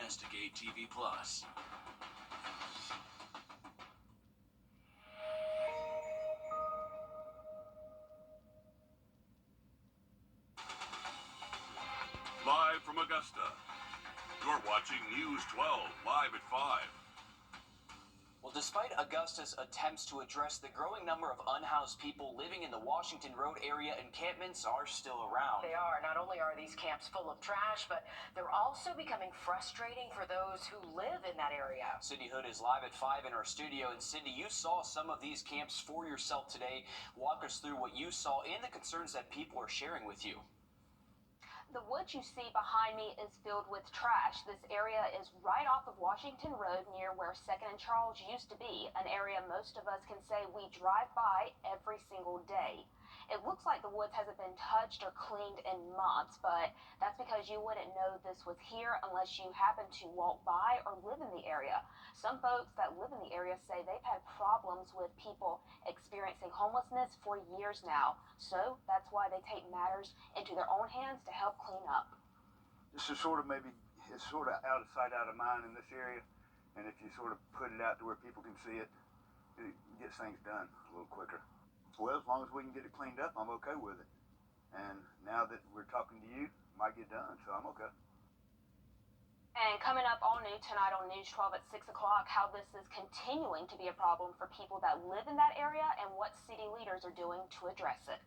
Investigate TV Plus. Live from Augusta, you're watching News 12 live at 5. Well, despite Augusta's attempts to address the growing number of unhoused people living in the Washington Road area, encampments are still around. They are. Not only are these camps full of trash, but they're also becoming frustrating for those who live in that area. Cindy Hood is live at 5 in our studio. And Cindy, you saw some of these camps for yourself today. Walk us through what you saw and the concerns that people are sharing with you. The woods you see behind me is filled with trash. This area is right off of Washington Road near where 2nd and Charles used to be, an area most of us can say we drive by every single day. It looks like the woods hasn't been touched or cleaned in months, but that's because you wouldn't know this was here unless you happen to walk by or live in the area. Some folks that live in the area say they've had problems with people experiencing homelessness for years now. So that's why they take matters into their own hands to help clean up. This is sort of it's sort of out of sight, out of mind in this area. And if you sort of put it out to where people can see it, it gets things done a little quicker. Well, as long as we can get it cleaned up, I'm okay with it. And now that we're talking to you, it might get done, so I'm okay. And coming up all new tonight on News 12 at 6 o'clock, how this is continuing to be a problem for people that live in that area and what city leaders are doing to address it.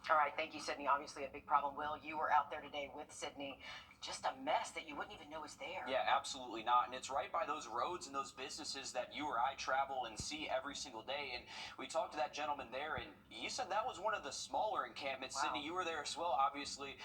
All right, thank you, Sydney. Obviously a big problem. Will, you were out there today with Sydney. Just a mess that you wouldn't even know is there. Yeah, absolutely not. And it's right by those roads and those businesses that you or I travel and see every single day. And we talked to that gentleman there, and he said that was one of the smaller encampments. Wow. Cindy, you were there as well, obviously.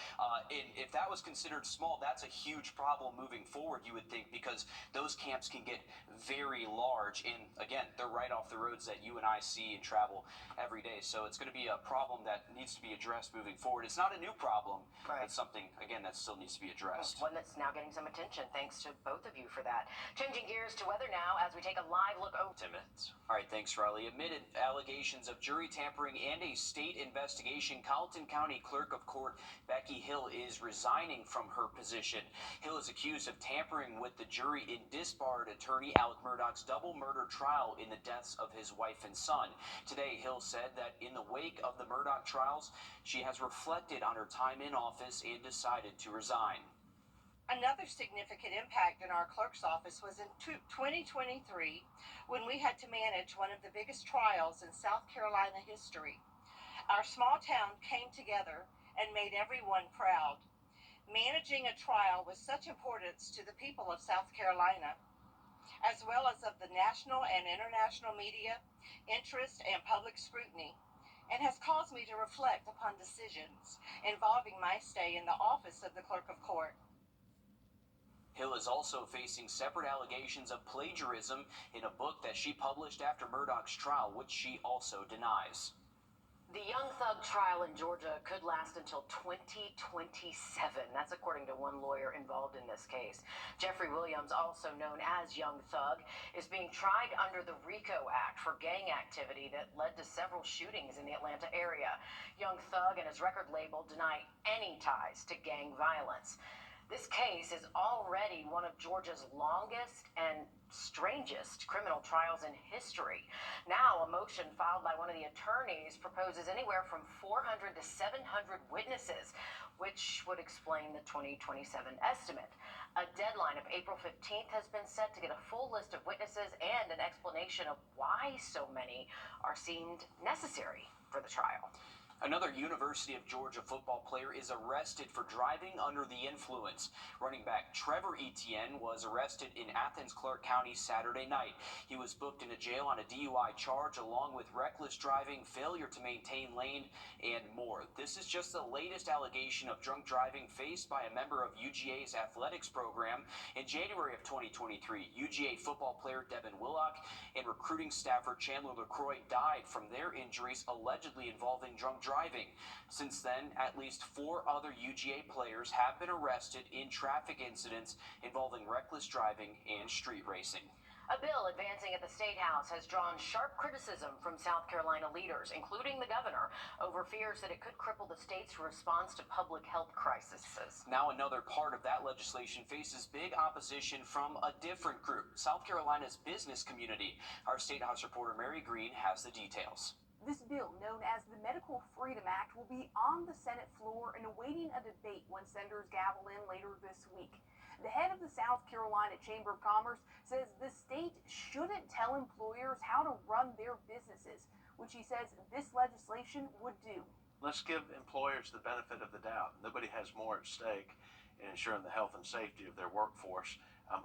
And if that was considered small, that's a huge problem moving forward, you would think, because those camps can get very large. And again, they're right off the roads that you and I see and travel every day. So it's going to be a problem that needs to be addressed moving forward. It's not a new problem. Right. It's something, again, that still needs to be addressed. One that's now getting some attention. Thanks to both of you for that. Changing gears to weather now as we take a live look over 10 minutes. All right, thanks, Riley. Amid allegations of jury tampering and a state investigation, Colleton County Clerk of Court Becky Hill is resigning from her position. Hill is accused of tampering with the jury in disbarred attorney Alec Murdaugh's double murder trial in the deaths of his wife and son. Today, Hill said that in the wake of the Murdaugh trials, she has reflected on her time in office and decided to resign. Another significant impact in our clerk's office was in 2023 when we had to manage one of the biggest trials in South Carolina history. Our small town came together and made everyone proud. Managing a trial with such importance to the people of South Carolina, as well as of the national and international media, interest, and public scrutiny, and has caused me to reflect upon decisions involving my stay in the office of the Clerk of Court. Hill is also facing separate allegations of plagiarism in a book that she published after Murdaugh's trial, which she also denies. The Young Thug trial in Georgia could last until 2027. That's according to one lawyer involved in this case. Jeffrey Williams, also known as Young Thug, is being tried under the RICO Act for gang activity that led to several shootings in the Atlanta area. Young Thug and his record label deny any ties to gang violence. This case is already one of Georgia's longest and strangest criminal trials in history. Now, a motion filed by one of the attorneys proposes anywhere from 400 to 700 witnesses, which would explain the 2027 estimate. A deadline of April 15th has been set to get a full list of witnesses and an explanation of why so many are deemed necessary for the trial. Another University of Georgia football player is arrested for driving under the influence. Running back Trevor Etienne was arrested in Athens-Clarke County Saturday night. He was booked into jail on a DUI charge along with reckless driving, failure to maintain lane, and more. This is just the latest allegation of drunk driving faced by a member of UGA's athletics program. In January of 2023, UGA football player Devin Willock and recruiting staffer Chandler LaCroix died from their injuries allegedly involving drunk driving. Since then, at least 4 other UGA players have been arrested in traffic incidents involving reckless driving and street racing. A bill advancing at the State House has drawn sharp criticism from South Carolina leaders, including the governor, over fears that it could cripple the state's response to public health crises. Now another part of that legislation faces big opposition from a different group, South Carolina's business community. Our State House reporter Mary Green has the details. This bill, known as the Medical Freedom Act, will be on the Senate floor and awaiting a debate when senators gavel in later this week. The head of the South Carolina Chamber of Commerce says the state shouldn't tell employers how to run their businesses, which he says this legislation would do. Let's give employers the benefit of the doubt. Nobody has more at stake in ensuring the health and safety of their workforce.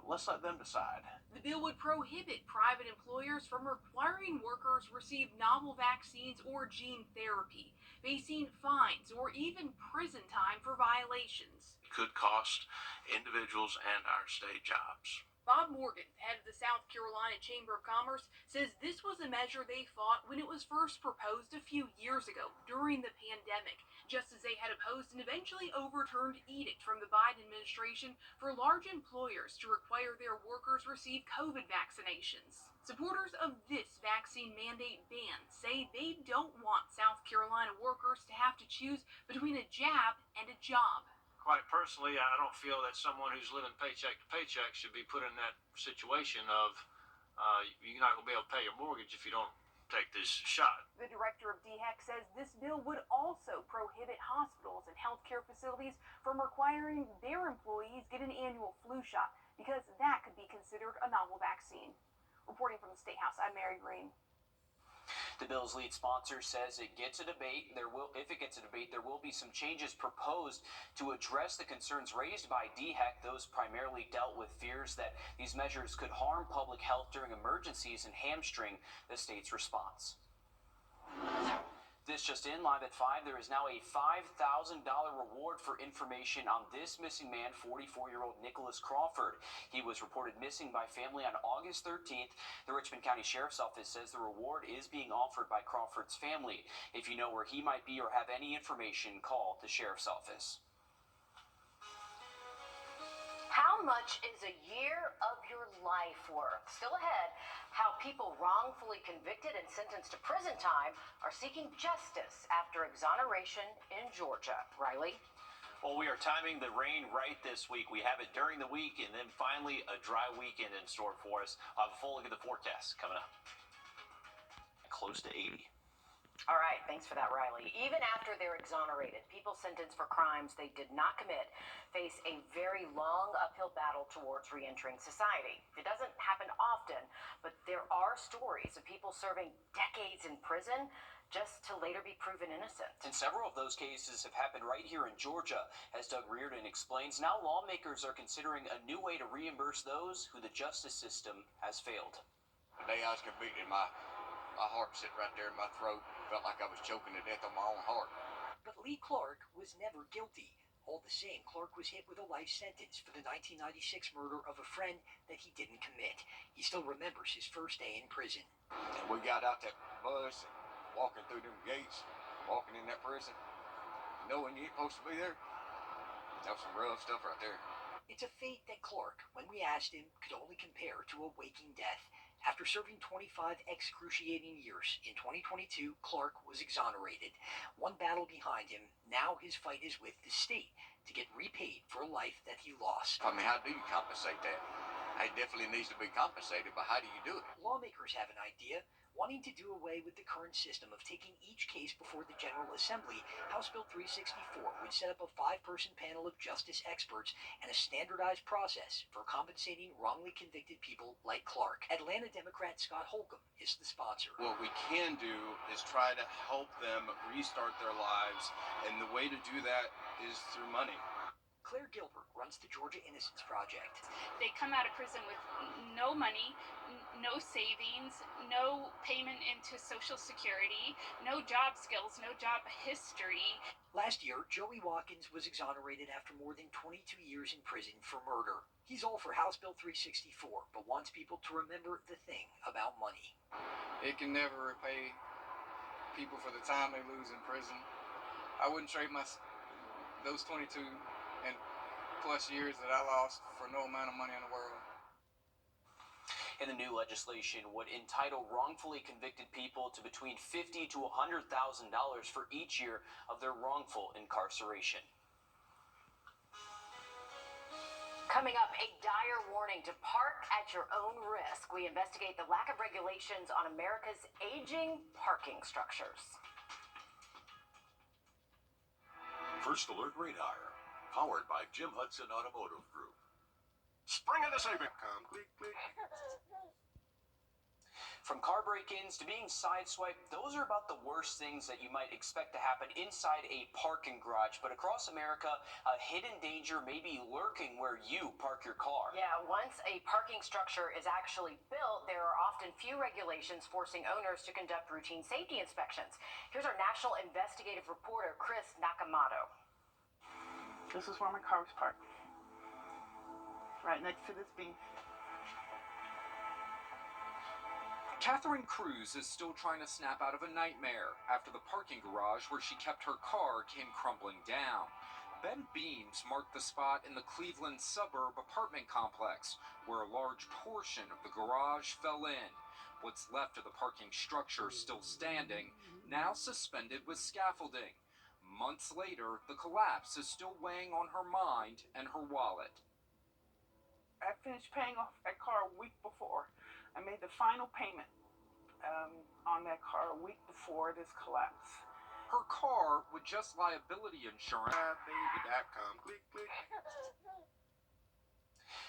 Let's let them decide. The bill would prohibit private employers from requiring workers receive novel vaccines or gene therapy, facing fines or even prison time for violations. It could cost individuals and our state jobs. Bob Morgan, head of the South Carolina Chamber of Commerce, says this was a measure they fought when it was first proposed a few years ago during the pandemic, just as they had opposed an eventually overturned edict from the Biden administration for large employers to require their workers receive COVID vaccinations. Supporters of this vaccine mandate ban say they don't want South Carolina workers to have to choose between a jab and a job. Quite personally, I don't feel that someone who's living paycheck to paycheck should be put in that situation of you're not going to be able to pay your mortgage if you don't take this shot. The director of DHEC says this bill would also prohibit hospitals and healthcare facilities from requiring their employees get an annual flu shot because that could be considered a novel vaccine. Reporting from the State House, I'm Mary Green. The bill's lead sponsor says if it gets a debate, there will be some changes proposed to address the concerns raised by DHEC. Those primarily dealt with fears that these measures could harm public health during emergencies and hamstring the state's response. This just in, live at 5, there is now a $5,000 reward for information on this missing man, 44-year-old Nicholas Crawford. He was reported missing by family on August 13th. The Richmond County Sheriff's Office says the reward is being offered by Crawford's family. If you know where he might be or have any information, call the Sheriff's Office. How much is a year of your life worth? Still ahead, how people wrongfully convicted and sentenced to prison time are seeking justice after exoneration in Georgia. Riley? Well, we are timing the rain right this week. We have it during the week and then finally a dry weekend in store for us. I'll have a full look at the forecast coming up. Close to 80. All right, thanks for that, Riley. Even after they're exonerated, people sentenced for crimes they did not commit face a very long uphill battle towards reentering society. It doesn't happen often, but there are stories of people serving decades in prison just to later be proven innocent. And several of those cases have happened right here in Georgia. As Doug Reardon explains, now lawmakers are considering a new way to reimburse those who the justice system has failed. The day I was convicted, my heart sat right there in my throat. Felt like I was choking to death on my own heart. But Lee Clark was never guilty. All the same, Clark was hit with a life sentence for the 1996 murder of a friend that he didn't commit. He still remembers his first day in prison. And we got out that bus and walking through them gates, walking in that prison, knowing you ain't supposed to be there. That was some rough stuff right there. It's a fate that Clark, when we asked him, could only compare to a waking death. After serving 25 excruciating years, in 2022, Clark was exonerated. One battle behind him, now his fight is with the state to get repaid for a life that he lost. I mean, how do you compensate that? It definitely needs to be compensated, but how do you do it? Lawmakers have an idea. Wanting to do away with the current system of taking each case before the General Assembly, House Bill 364 would set up a 5-person panel of justice experts and a standardized process for compensating wrongly convicted people like Clark. Atlanta Democrat Scott Holcomb is the sponsor. What we can do is try to help them restart their lives, and the way to do that is through money. Claire Gilbert runs the Georgia Innocence Project. They come out of prison with no money, no savings, no payment into Social Security, no job skills, no job history. Last year, Joey Watkins was exonerated after more than 22 years in prison for murder. He's all for House Bill 364, but wants people to remember the thing about money. It can never repay people for the time they lose in prison. I wouldn't trade those 22 and plus years that I lost for no amount of money in the world. And the new legislation would entitle wrongfully convicted people to between $50,000 to $100,000 for each year of their wrongful incarceration. Coming up, a dire warning to park at your own risk. We investigate the lack of regulations on America's aging parking structures. First Alert Radar, powered by Jim Hudson Automotive Group. Spring of the saving. Come, click, click. From car break-ins to being sideswiped, those are about the worst things that you might expect to happen inside a parking garage. But across America, a hidden danger may be lurking where you park your car. Yeah, once a parking structure is actually built, there are often few regulations forcing owners to conduct routine safety inspections. Here's our national investigative reporter, Chris Nakamoto. This is where my car was parked, right next to this beam. Catherine Cruz is still trying to snap out of a nightmare after the parking garage where she kept her car came crumbling down. Bent beams marked the spot in the Cleveland suburb apartment complex where a large portion of the garage fell in. What's left of the parking structure still standing, now suspended with scaffolding. Months later, the collapse is still weighing on her mind and her wallet. I finished paying off that car a week before. I made the final payment on that car a week before this collapse. Her car, with just liability insurance, Baby.com. Click, click.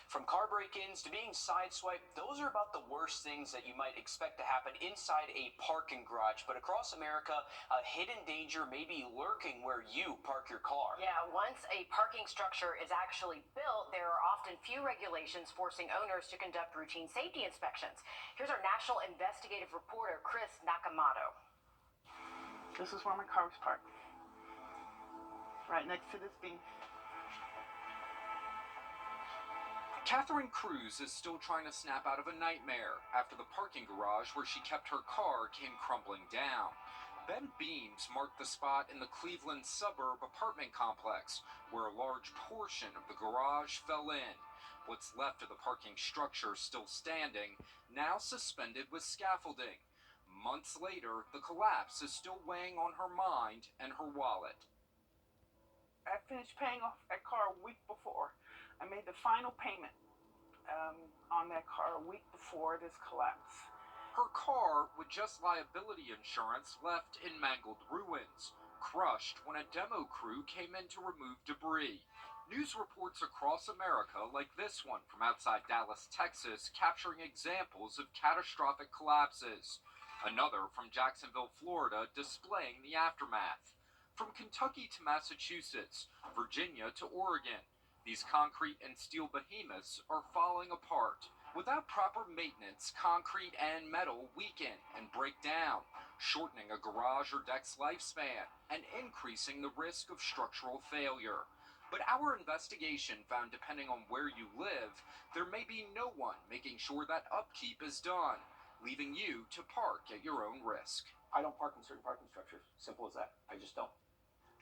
From car break-ins to being sideswiped, those are about the worst things that you might expect to happen inside a parking garage. But across America, a hidden danger may be lurking where you park your car. Yeah, once a parking structure is actually built, there are often few regulations forcing owners to conduct routine safety inspections. Here's our national investigative reporter, Chris Nakamoto. This is where my car was parked, right next to this beam. Catherine Cruz is still trying to snap out of a nightmare after the parking garage where she kept her car came crumbling down. Bent beams marked the spot in the Cleveland suburb apartment complex where a large portion of the garage fell in. What's left of the parking structure still standing, now suspended with scaffolding. Months later, the collapse is still weighing on her mind and her wallet. I finished paying off that car a week before. I made the final payment on that car a week before this collapse. Her car, with just liability insurance, left in mangled ruins, crushed when a demo crew came in to remove debris. News reports across America, like this one from outside Dallas, Texas, capturing examples of catastrophic collapses. Another from Jacksonville, Florida, displaying the aftermath. From Kentucky to Massachusetts, Virginia to Oregon, these concrete and steel behemoths are falling apart. Without proper maintenance, concrete and metal weaken and break down, shortening a garage or deck's lifespan and increasing the risk of structural failure. But our investigation found depending on where you live, there may be no one making sure that upkeep is done, leaving you to park at your own risk. I don't park in certain parking structures. Simple as that. I just don't.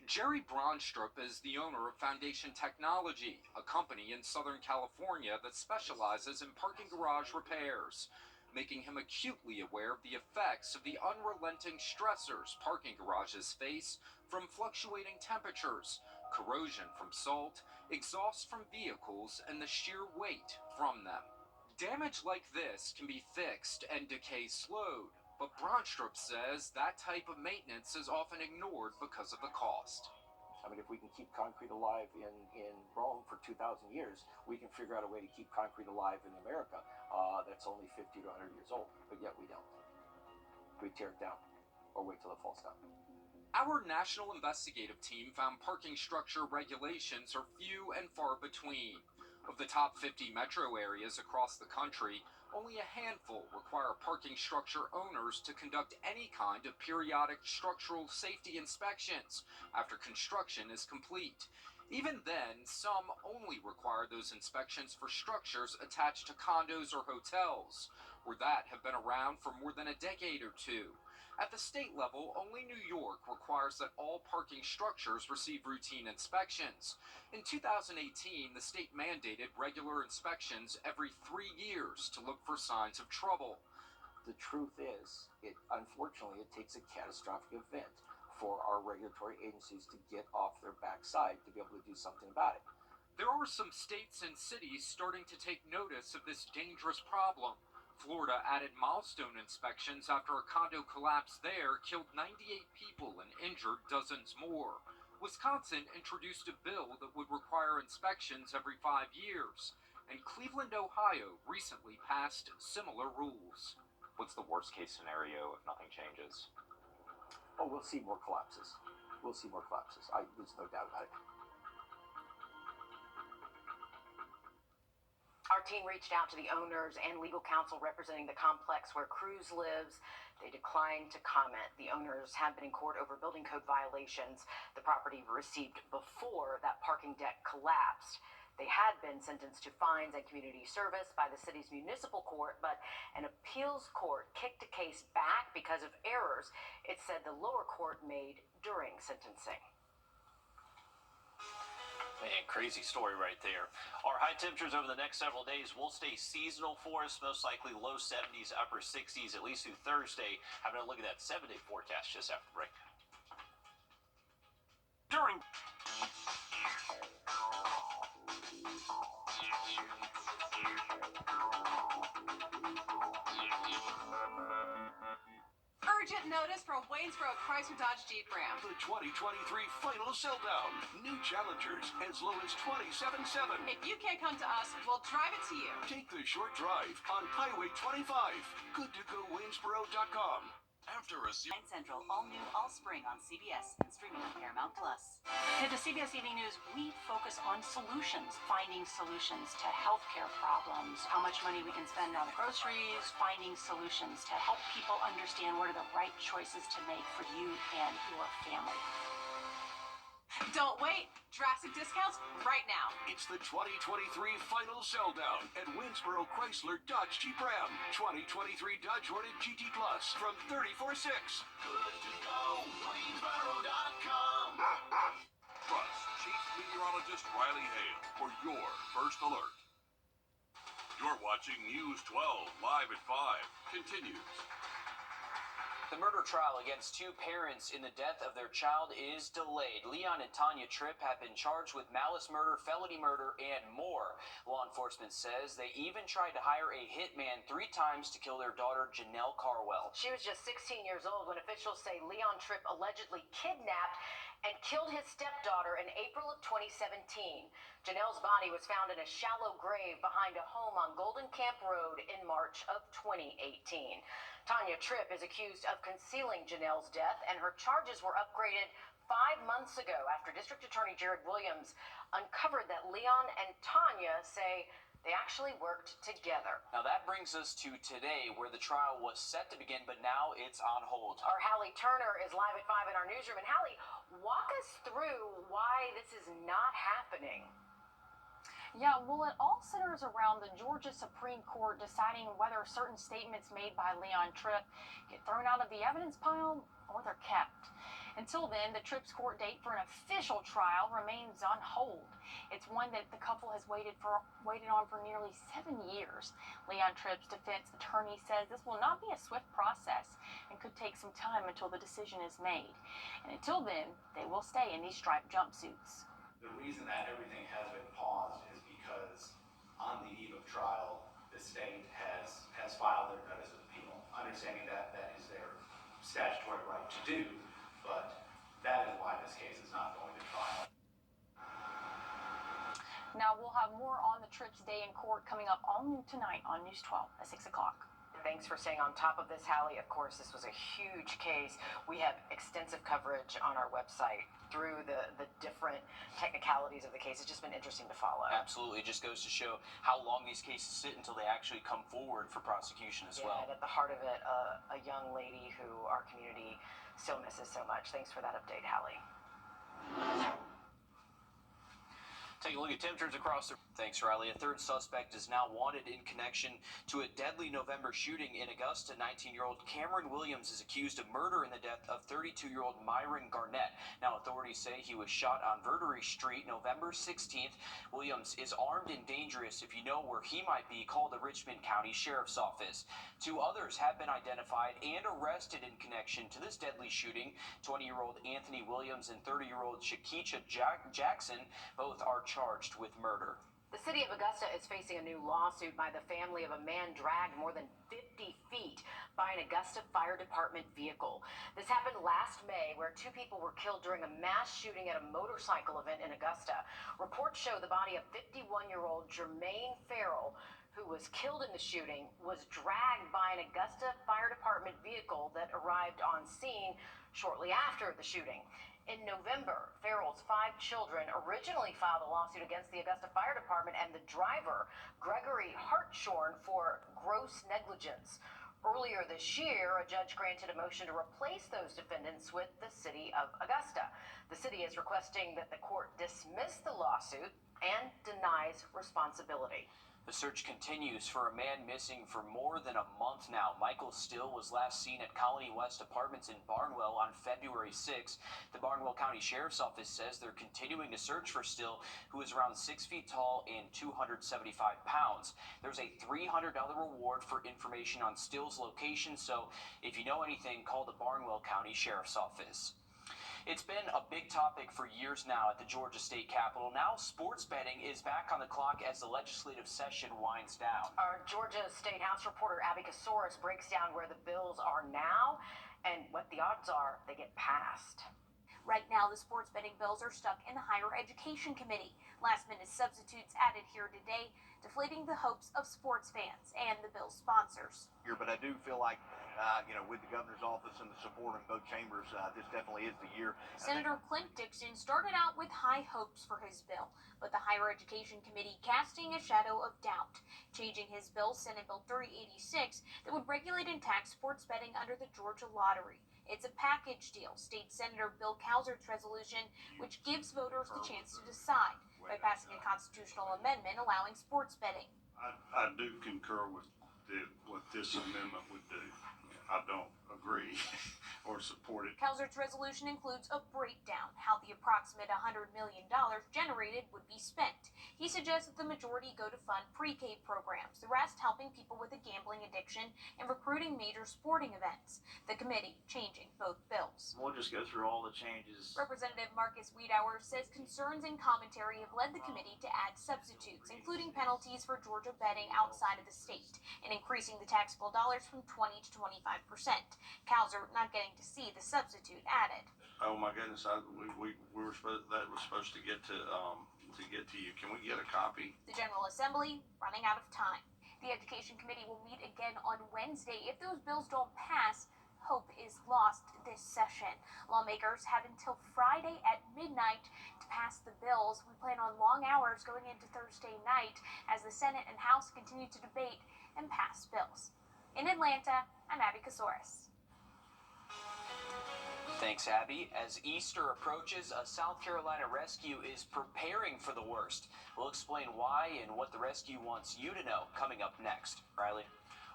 Jerry Braunstrup is the owner of Foundation Technology, a company in Southern California that specializes in parking garage repairs, making him acutely aware of the effects of the unrelenting stressors parking garages face from fluctuating temperatures, corrosion from salt, exhaust from vehicles, and the sheer weight from them. Damage like this can be fixed and decay slowed, but Braunstrup says that type of maintenance is often ignored because of the cost. I mean, if we can keep concrete alive in Rome for 2,000 years, we can figure out a way to keep concrete alive in America that's only 50 to 100 years old, but yet we don't. We tear it down or wait till it falls down. Our national investigative team found parking structure regulations are few and far between. Of the top 50 metro areas across the country, only a handful require parking structure owners to conduct any kind of periodic structural safety inspections after construction is complete. Even then, some only require those inspections for structures attached to condos or hotels, or that have been around for more than a decade or two. At the state level, only New York requires that all parking structures receive routine inspections. In 2018, the state mandated regular inspections every 3 years to look for signs of trouble. The truth is, unfortunately, it takes a catastrophic event for our regulatory agencies to get off their backside to be able to do something about it. There are some states and cities starting to take notice of this dangerous problem. Florida added milestone inspections after a condo collapse there killed 98 people and injured dozens more. Wisconsin introduced a bill that would require inspections every 5 years. And Cleveland, Ohio recently passed similar rules. What's the worst case scenario if nothing changes? Oh, we'll see more collapses. We'll see more collapses. There's no doubt about it. Our team reached out to the owners and legal counsel representing the complex where Cruz lives. They declined to comment. The owners have been in court over building code violations the property received before that parking deck collapsed. They had been sentenced to fines and community service by the city's municipal court, but an appeals court kicked the case back because of errors it said the lower court made during sentencing. Man, crazy story right there. Our high temperatures over the next several days will stay seasonal for us, most likely low 70s, upper 60s, at least through Thursday. Having a look at that 7-day forecast just after the break. During Urgent notice from Waynesboro Chrysler Dodge Jeep Ram. the 2023 final sell-down. New Challengers as low as $27,700. If you can't come to us, we'll drive it to you. Take the short drive on Highway 25. Good to go Waynesboro.com. After a Central, all new, all spring on CBS and streaming on Paramount Plus. At the CBS Evening News, we focus on solutions, finding solutions to healthcare problems, how much money we can spend on groceries, finding solutions to help people understand what are the right choices to make for you and your family. Don't wait. Drastic discounts right now. It's the 2023 final sell-down at Waynesboro Chrysler Dodge Jeep Ram. 2023 Dodge Hornet GT Plus from $34,600. Good to go. Waynesboro.com. Plus, Chief Meteorologist Riley Hale for your first alert. You're watching News 12 live at 5. Continues. The murder trial against two parents in the death of their child is delayed. Leon and Tanya Tripp have been charged with malice murder, felony murder, and more. Law enforcement says they even tried to hire a hitman 3 times to kill their daughter, Janelle Carwell. She was just 16 years old when officials say Leon Tripp allegedly kidnapped and killed his stepdaughter in April of 2017. Janelle's body was found in a shallow grave behind a home on Golden Camp Road in March of 2018. Tanya Tripp is accused of concealing Janelle's death, and her charges were upgraded 5 months ago after District Attorney Jared Williams uncovered that Leon and Tanya say they actually worked together. Now that brings us to today, where the trial was set to begin, but now it's on hold. Our Hallie Turner is live at 5 in our newsroom. And Hallie, walk us through why this is not happening. Yeah, well, it all centers around the Georgia Supreme Court deciding whether certain statements made by Leon Tripp get thrown out of the evidence pile or they're kept. Until then, the Tripp's court date for an official trial remains on hold. It's one that the couple has waited on for nearly 7 years. Leon Tripp's defense attorney says this will not be a swift process and could take some time until the decision is made. And until then, they will stay in these striped jumpsuits. The reason that everything has been paused is because on the eve of trial, the state has filed their notice of appeal, understanding that that is their statutory right to do, but that is why this case is not going to trial. Now, we'll have more on the Tripp's day in court coming up all noon tonight on News 12 at 6 o'clock. Thanks for staying on top of this, Hallie. Of course, this was a huge case. We have extensive coverage on our website through the different technicalities of the case. It's just been interesting to follow. Absolutely. It just goes to show how long these cases sit until they actually come forward for prosecution as well. And at the heart of it, a young lady who our community still misses so much. Thanks for that update, Hallie. Take a look at temperatures across the... Thanks, Riley. A third suspect is now wanted in connection to a deadly November shooting in Augusta. 19-year-old Cameron Williams is accused of murder in the death of 32-year-old Myron Garnett. Now, authorities say he was shot on Wrdw Street November 16th. Williams is armed and dangerous. If you know where he might be, call the Richmond County Sheriff's Office. 2 others have been identified and arrested in connection to this deadly shooting. 20-year-old Anthony Williams and 30-year-old Shakisha Jackson both are charged with murder. The city of Augusta is facing a new lawsuit by the family of a man dragged more than 50 feet by an Augusta Fire Department vehicle. This happened last May, where 2 people were killed during a mass shooting at a motorcycle event in Augusta. Reports show the body of 51-year-old Jermaine Farrell, who was killed in the shooting, was dragged by an Augusta Fire Department vehicle that arrived on scene shortly after the shooting. In November, Farrell's 5 children originally filed a lawsuit against the Augusta Fire Department and the driver, Gregory Hartshorn, for gross negligence. Earlier this year, a judge granted a motion to replace those defendants with the city of Augusta. The city is requesting that the court dismiss the lawsuit and denies responsibility. The search continues for a man missing for more than a month now. Michael Still was last seen at Colony West Apartments in Barnwell on February 6th. The Barnwell County Sheriff's Office says they're continuing to search for Still, who is around 6 feet tall and 275 pounds. There's a $300 reward for information on Still's location, so if you know anything, call the Barnwell County Sheriff's Office. It's been a big topic for years now at the Georgia State Capitol. Now sports betting is back on the clock as the legislative session winds down. Our Georgia State House reporter Abby Kasoris breaks down where the bills are now and what the odds are they get passed. Right now, the sports betting bills are stuck in the Higher Education Committee. Last-minute substitutes added here today, deflating the hopes of sports fans and the bill's sponsors. But I do feel like, with the governor's office and the support in both chambers, this definitely is the year. Senator Clint Dixon started out with high hopes for his bill, but the Higher Education Committee casting a shadow of doubt, changing his bill, Senate Bill 386, that would regulate and tax sports betting under the Georgia Lottery. It's a package deal, State Senator Bill Cowser's resolution, which gives voters the chance to decide by passing a constitutional amendment allowing sports betting. I do concur with what this amendment would do. I don't agree or support it. Cowser's resolution includes a breakdown how the approximate $100 million generated would be spent. He suggests that the majority go to fund pre-K programs, the rest helping people with a gambling addiction and recruiting major sporting events. The committee changing both bills. We'll just go through all the changes. Representative Marcus Wiedauer says concerns and commentary have led the committee to add substitutes, including penalties for Georgia betting outside of the state, and increasing the taxable dollars from 20 to 25%. Cowser not getting to see the substitute added. Oh my goodness! We were supposed to get to you. Can we get a copy? The General Assembly running out of time. The Education Committee will meet again on Wednesday. If those bills don't pass, hope is lost this session. Lawmakers have until Friday at midnight to pass the bills. We plan on long hours going into Thursday night as the Senate and House continue to debate and pass bills. In Atlanta, I'm Abby Kasoris. Thanks, Abby. As Easter approaches, a South Carolina rescue is preparing for the worst. We'll explain why and what the rescue wants you to know coming up next. Riley?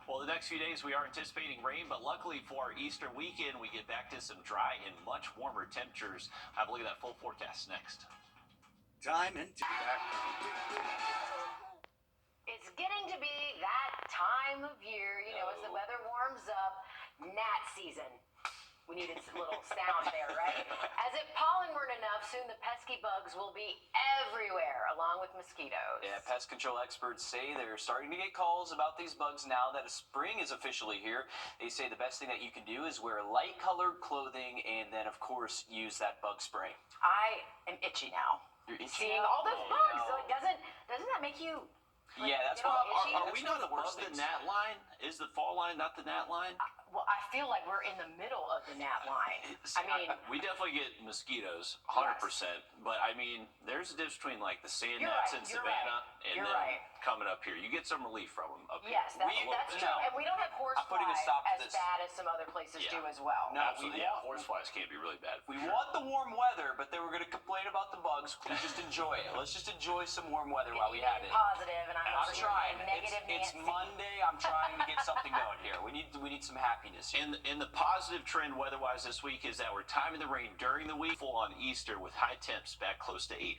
Well, the next few days we are anticipating rain, but luckily for our Easter weekend, we get back to some dry and much warmer temperatures. Have a look at that full forecast next. It's getting to be that time of year, as the weather warms up, gnat season. We needed a little sound there, right? As if pollen weren't enough, soon the pesky bugs will be everywhere, along with mosquitoes. Yeah, pest control experts say they're starting to get calls about these bugs now that spring is officially here. They say the best thing that you can do is wear light-colored clothing and then, of course, use that bug spray. I am itchy now. You're itchy? Seeing all those bugs, like, doesn't that make you... Yeah, that's what. itchy? Are we not above the gnat line? Is the fall line not the gnat line? Well, I feel like we're in the middle of the gnat line. See, I mean, we definitely get mosquitoes, 100%. But I mean, there's a difference between like the sand You're gnats right, in you're Savannah and you're then right. coming up here. You get some relief from them up yes, here. that's true. And we don't have horsefly as bad as some other places do as well. No, horseflies can be really bad. We want the warm weather, but then we're going to complain about the bugs. We just enjoy it. Let's just enjoy some warm weather while we have it. Positive, and I'm trying. Negative It's Monday. I'm trying to get something going here. We need some happiness. And the positive trend weather-wise this week is that we're timing the rain during the week, full on Easter with high temps back close to 80.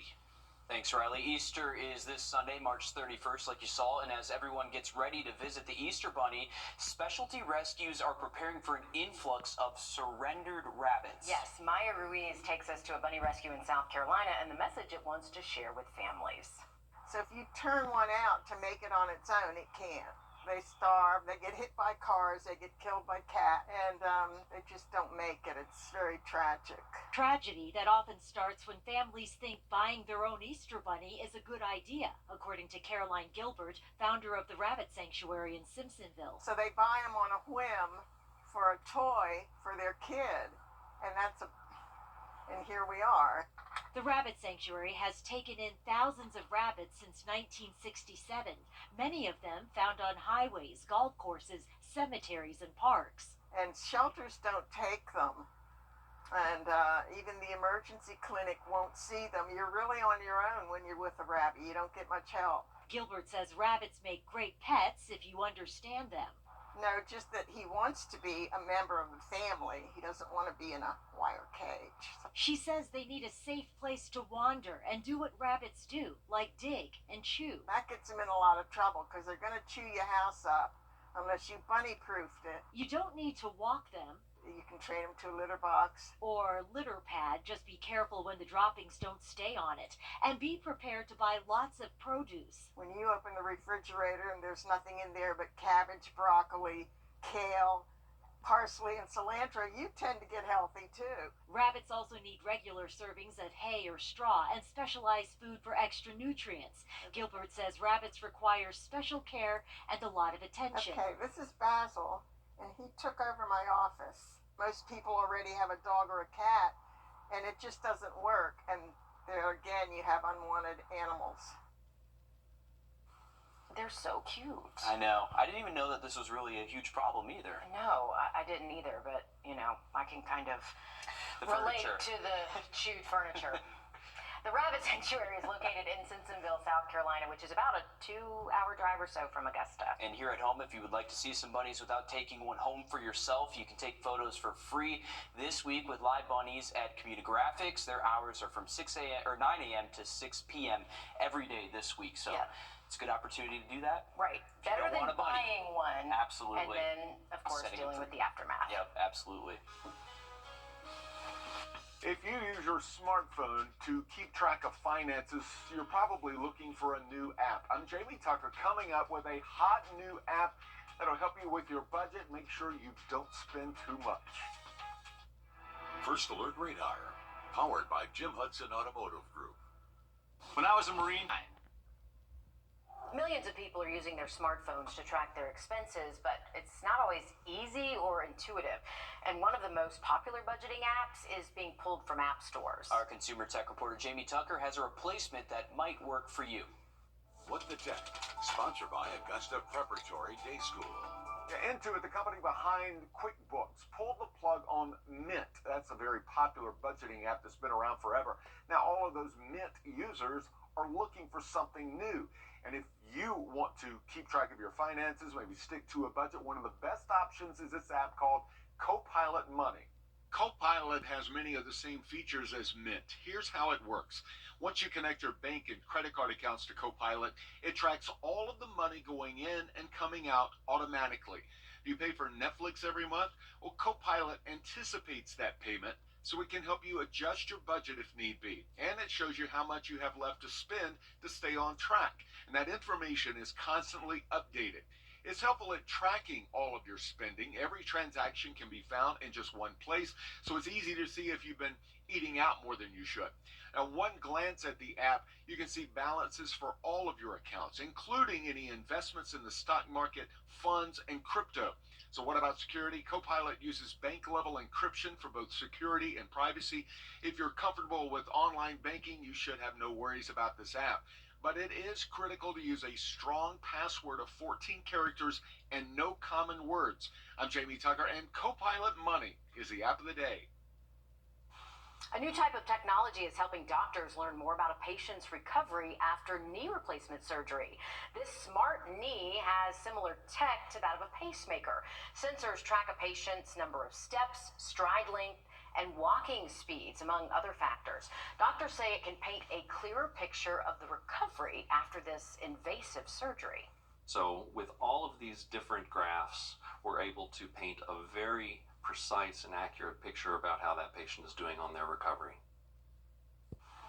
Thanks, Riley. Easter is this Sunday, March 31st, like you saw, and as everyone gets ready to visit the Easter Bunny, specialty rescues are preparing for an influx of surrendered rabbits. Yes, Maya Ruiz takes us to a bunny rescue in South Carolina and the message it wants to share with families. So if you turn one out to make it on its own, it can't. They starve, they get hit by cars, they get killed by cats, and they just don't make it. It's very tragic. Tragedy that often starts when families think buying their own Easter bunny is a good idea, according to Caroline Gilbert, founder of the Rabbit Sanctuary in Simpsonville. So they buy them on a whim for a toy for their kid, and here we are. The Rabbit Sanctuary has taken in thousands of rabbits since 1967, many of them found on highways, golf courses, cemeteries, and parks. And shelters don't take them. And even the emergency clinic won't see them. You're really on your own when you're with a rabbit. You don't get much help. Gilbert says rabbits make great pets if you understand them. No, just that he wants to be a member of the family. He doesn't want to be in a wire cage. She says they need a safe place to wander and do what rabbits do, like dig and chew. That gets them in a lot of trouble because they're going to chew your house up unless you bunny-proofed it. You don't need to walk them. You can train them to a litter box. Or litter pad. Just be careful when the droppings don't stay on it. And be prepared to buy lots of produce. When you open the refrigerator and there's nothing in there but cabbage, broccoli, kale, parsley, and cilantro, you tend to get healthy too. Rabbits also need regular servings of hay or straw and specialized food for extra nutrients. Gilbert says rabbits require special care and a lot of attention. Okay, this is Basil, and he took over my office. Most people already have a dog or a cat, and it just doesn't work. And there again, you have unwanted animals. They're so cute. I know. I didn't even know that this was really a huge problem either. No, I didn't either, but, I can kind of relate to the chewed furniture. The Rabbit Sanctuary is located in Simpsonville, South Carolina, which is about a 2-hour drive or so from Augusta. And here at home, if you would like to see some bunnies without taking one home for yourself, you can take photos for free this week with live bunnies at Community Graphics. Their hours are from 9 a.m. to 6 p.m. every day this week. So it's a good opportunity to do that. Right. Better than buying one. Absolutely. And then, of course, dealing with the aftermath. Yep, absolutely. If you use your smartphone to keep track of finances, you're probably looking for a new app. I'm Jamie Tucker, coming up with a hot new app that'll help you with your budget. Make sure you don't spend too much. First Alert Radar, powered by Jim Hudson Automotive Group. When I was a Marine, Millions of people are using their smartphones to track their expenses, but it's not always easy or intuitive. And one of the most popular budgeting apps is being pulled from app stores. Our consumer tech reporter Jamie Tucker has a replacement that might work for you. What the Tech, sponsored by Augusta Preparatory Day School. Intuit, the company behind QuickBooks, pulled the plug on Mint. That's a very popular budgeting app that's been around forever. Now, all of those Mint users are looking for something new. And if you want to keep track of your finances, maybe stick to a budget, one of the best options is this app called Copilot Money. Copilot has many of the same features as Mint. Here's how it works. Once you connect your bank and credit card accounts to Copilot, it tracks all of the money going in and coming out automatically. Do you pay for Netflix every month? Well, Copilot anticipates that payment, so it can help you adjust your budget if need be. And it shows you how much you have left to spend to stay on track. And that information is constantly updated. It's helpful at tracking all of your spending. Every transaction can be found in just one place, so it's easy to see if you've been eating out more than you should. Now, one glance at the app, you can see balances for all of your accounts, including any investments in the stock market, funds, and crypto. So what about security? Copilot uses bank-level encryption for both security and privacy. If you're comfortable with online banking, you should have no worries about this app. But it is critical to use a strong password of 14 characters and no common words. I'm Jamie Tucker, and Copilot Money is the app of the day. A new type of technology is helping doctors learn more about a patient's recovery after knee replacement surgery. This smart knee has similar tech to that of a pacemaker. Sensors track a patient's number of steps, stride length, and walking speeds, among other factors. Doctors say it can paint a clearer picture of the recovery after this invasive surgery. So with all of these different graphs, we're able to paint a very precise and accurate picture about how that patient is doing on their recovery.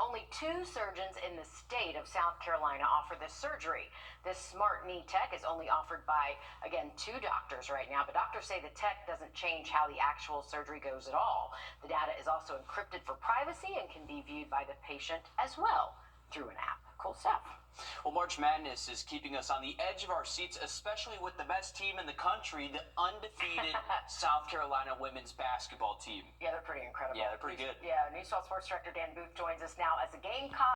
Only 2 surgeons in the state of South Carolina offer this surgery. This smart knee tech is only offered by, again, 2 doctors right now, but doctors say the tech doesn't change how the actual surgery goes at all. The data is also encrypted for privacy and can be viewed by the patient as well through an app. Cool stuff. Well, March Madness is keeping us on the edge of our seats, especially with the best team in the country, the undefeated South Carolina women's basketball team. Yeah, they're pretty incredible. Yeah, they're pretty good. Yeah, News 12 Sports Director Dan Booth joins us now as the game